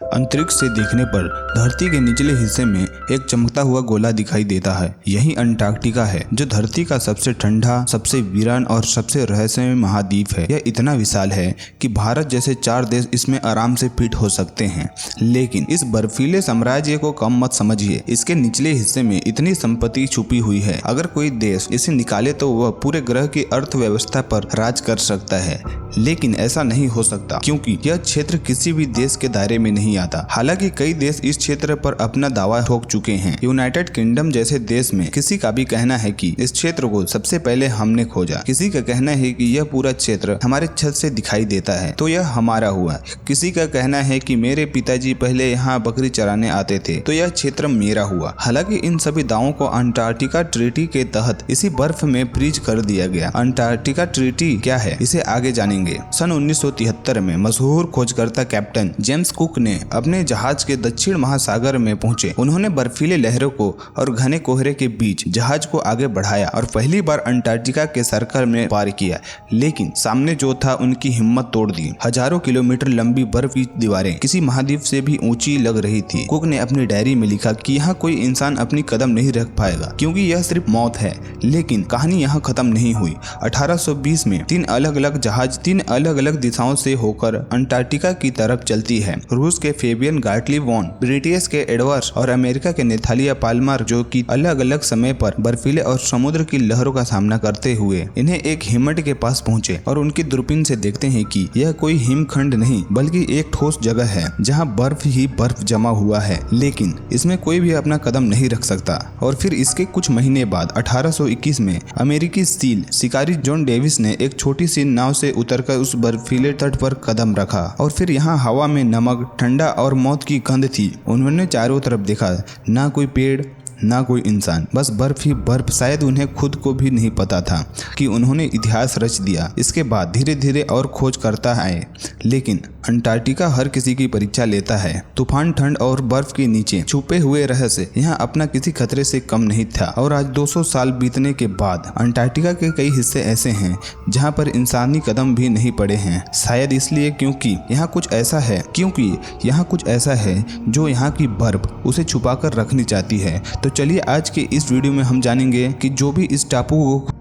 अंतरिक्ष से देखने पर धरती के निचले हिस्से में एक चमकता हुआ गोला दिखाई देता है। यही अंटार्कटिका है, जो धरती का सबसे ठंडा, सबसे वीरान और सबसे रहस्यमय महाद्वीप है। यह इतना विशाल है कि भारत जैसे 4 देश इसमें आराम से फिट हो सकते हैं। लेकिन इस बर्फीले साम्राज्य को कम मत समझिए। इसके निचले हिस्से में इतनी संपत्ति छुपी हुई है, अगर कोई देश इसे निकाले तो वह पूरे ग्रह की अर्थव्यवस्था पर राज कर सकता है। लेकिन ऐसा नहीं हो सकता, क्योंकि यह क्षेत्र किसी भी देश के दायरे में नहीं आता। हालांकि कई देश इस क्षेत्र पर अपना दावा ठोक चुके हैं। यूनाइटेड किंगडम जैसे देश में किसी का भी कहना है कि इस क्षेत्र को सबसे पहले हमने खोजा। किसी का कहना है कि यह पूरा क्षेत्र हमारे छत से दिखाई देता है, तो यह हमारा हुआ। किसी का कहना है कि मेरे पिताजी पहले यहाँ बकरी चराने आते थे, तो यह क्षेत्र मेरा हुआ। हालांकि इन सभी दावों को अंटार्कटिका ट्रीटी के तहत इसी बर्फ में फ्रीज कर दिया गया। अंटार्कटिका ट्रीटी क्या है, इसे आगे जानेंगे। सन 1973 में मशहूर खोजकर्ता कैप्टन जेम्स कुक ने अपने जहाज के दक्षिण महासागर में पहुंचे। उन्होंने बर्फीले लहरों को और घने कोहरे के बीच जहाज को आगे बढ़ाया और पहली बार अंटार्कटिका के सर्कल में पार किया। लेकिन सामने जो था, उनकी हिम्मत तोड़ दी। हजारों किलोमीटर लंबी बर्फ की दीवारें किसी महाद्वीप से भी ऊंची लग रही थी। कुक ने अपनी डायरी में लिखा कि यहाँ कोई इंसान अपनी कदम नहीं रख पाएगा, क्योंकि यह सिर्फ मौत है। लेकिन कहानी यहाँ खत्म नहीं हुई। 1820 में 3 अलग अलग जहाज 3 अलग अलग दिशाओं से होकर अंटार्कटिका की तरफ चलती है। रूस के फेबियन गार्टली वॉन, ब्रिटिश के एडवर्ड्स और अमेरिका के नेथालिया पाल्मर, जो कि अलग अलग समय पर बर्फीले और समुद्र की लहरों का सामना करते हुए इन्हें एक हिमट के पास पहुंचे और उनकी दूरबीन से देखते हैं कि यह कोई हिमखंड नहीं, बल्कि एक ठोस जगह है जहां बर्फ ही बर्फ जमा हुआ है। लेकिन इसमें कोई भी अपना कदम नहीं रख सकता। और फिर इसके कुछ महीने बाद 1821 में अमेरिकी सील शिकारी जॉन डेविस ने एक छोटी सी नाव से उतरकर उस बर्फीले तट पर कदम रखा। और फिर यहाँ हवा में नमक, ठंडा और मौत की गंध थी। उन्होंने चारों तरफ देखा, ना कोई पेड़, ना कोई इंसान, बस बर्फ ही बर्फ। शायद उन्हें खुद को भी नहीं पता था कि उन्होंने इतिहास रच दिया। इसके बाद धीरे धीरे और खोज करता आए, लेकिन अंटार्कटिका हर किसी की परीक्षा लेता है। तूफान, ठंड और बर्फ के नीचे छुपे हुए रहस्य यहाँ अपना किसी खतरे से कम नहीं था। और आज 200 साल बीतने के बाद अंटार्कटिका के कई हिस्से ऐसे हैं जहाँ पर इंसानी कदम भी नहीं पड़े हैं। शायद इसलिए क्योंकि यहाँ कुछ ऐसा है जो यहाँ की बर्फ उसे छुपा कर रखनी चाहती है। तो चलिए आज के इस वीडियो में हम जानेंगे कि जो भी इस टापू को